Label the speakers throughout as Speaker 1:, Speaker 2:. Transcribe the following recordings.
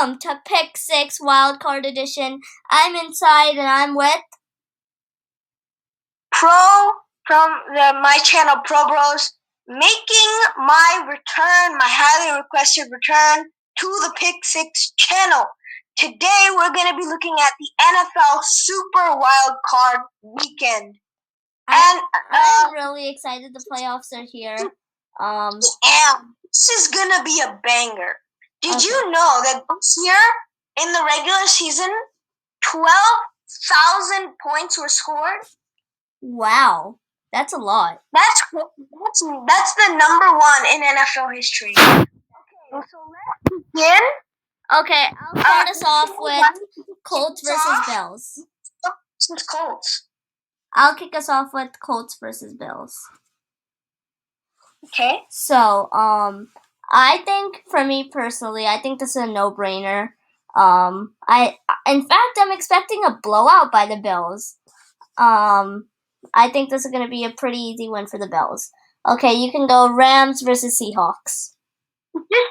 Speaker 1: welcome to Pick 6 Wildcard Edition. I'm inside and I'm with
Speaker 2: Pro from my channel Pro Bros, making my return, my highly requested return to the Pick 6 channel. Today we're going to be looking at the NFL Super Wildcard Weekend.
Speaker 1: I'm really excited the playoffs are here.
Speaker 2: This is going to be a banger. Did you know that this year in the regular season, 12,000 points were scored?
Speaker 1: Wow, that's a lot.
Speaker 2: That's the number one in NFL history. Okay, so let's begin.
Speaker 1: Okay, I'll start us off with Colts versus Bills.
Speaker 2: Since Colts.
Speaker 1: I'll kick us off with Colts versus Bills.
Speaker 2: Okay.
Speaker 1: So, I think for me personally, I think this is a no-brainer. I'm expecting a blowout by the Bills. I think this is going to be a pretty easy win for the Bills. Okay, you can go Rams versus Seahawks.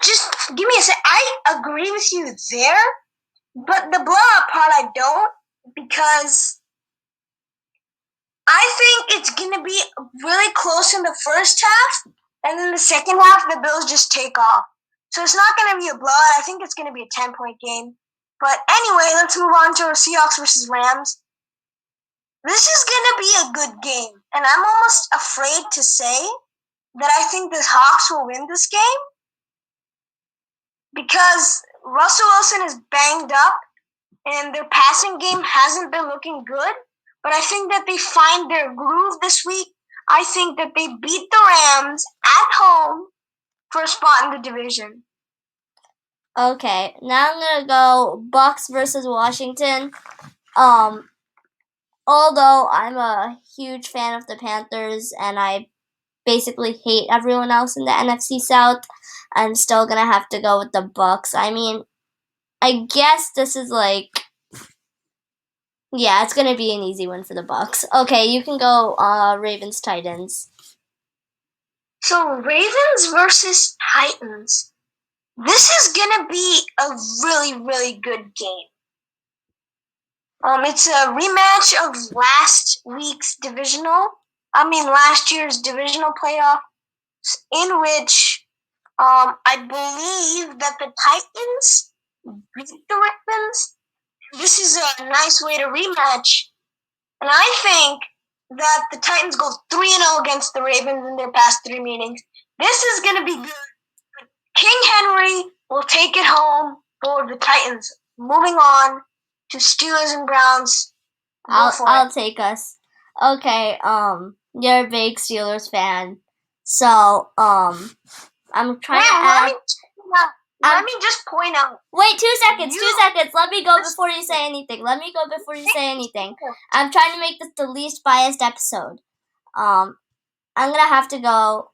Speaker 2: Just give me a sec. I agree with you there, but the blowout part I don't, because I think it's going to be really close in the first half, and then the second half, the Bills just take off. So it's not going to be a blowout. I think it's going to be a 10-point game. But anyway, let's move on to Seahawks versus Rams. This is going to be a good game, and I'm almost afraid to say that I think the Hawks will win this game because Russell Wilson is banged up, and their passing game hasn't been looking good. But I think that they find their groove this week. I think that they beat the Rams at home for a spot in the division.
Speaker 1: Okay, now I'm going to go Bucs versus Washington. Although I'm a huge fan of the Panthers and I basically hate everyone else in the NFC South, I'm still going to have to go with the Bucs. I mean, I guess this is it's going to be an easy win for the Bucs. Okay, you can go Ravens Titans.
Speaker 2: So Ravens versus Titans. This is going to be a really, really good game. It's a rematch of last year's divisional playoff, in which I believe that the Titans beat the Ravens. This is a nice way to rematch. And I think that the Titans go 3-0 against the Ravens in their past 3 meetings. This is going to be good. King Henry will take it home for the Titans. Moving on to Steelers and Browns.
Speaker 1: I'll take us. Okay, you're a big Steelers fan. So, I'm trying to add...
Speaker 2: Let me just point out.
Speaker 1: Wait, 2 seconds. Let me go before you say anything. I'm trying to make this the least biased episode. I'm going to have to go...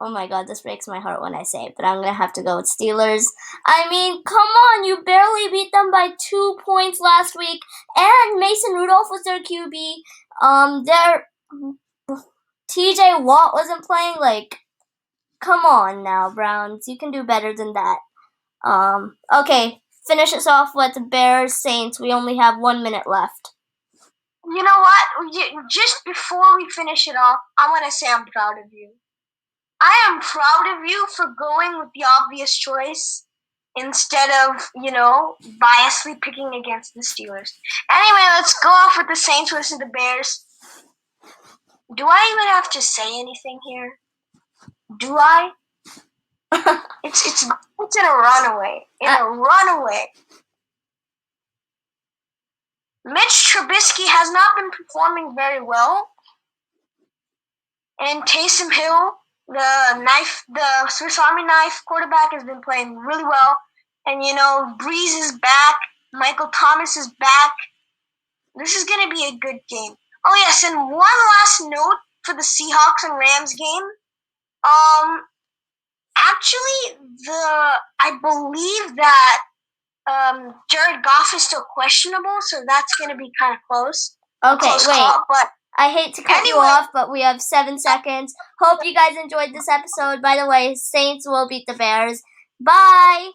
Speaker 1: Oh my god, this breaks my heart when I say it, but I'm going to have to go with Steelers. I mean, come on, you barely beat them by 2 points last week, and Mason Rudolph was their QB. Their TJ Watt wasn't playing, come on now, Browns. You can do better than that. Okay, finish us off with Bears Saints. We only have 1 minute left.
Speaker 2: You know what? Just before we finish it off, I want to say I'm proud of you. I am proud of you for going with the obvious choice instead of, biasly picking against the Steelers. Anyway, let's go off with the Saints versus the Bears. Do I even have to say anything here? Do I? It's in a runaway. Mitch Trubisky has not been performing very well. And Taysom Hill, the Swiss Army knife quarterback, has been playing really well. And, Breeze is back. Michael Thomas is back. This is going to be a good game. Oh, yes, and one last note for the Seahawks and Rams game. Actually, I believe that Jared Goff is still questionable, so that's going to be kind of close.
Speaker 1: Okay, wait.
Speaker 2: Call, but
Speaker 1: I hate to cut you off, but we have 7 seconds. Hope you guys enjoyed this episode. By the way, Saints will beat the Bears. Bye!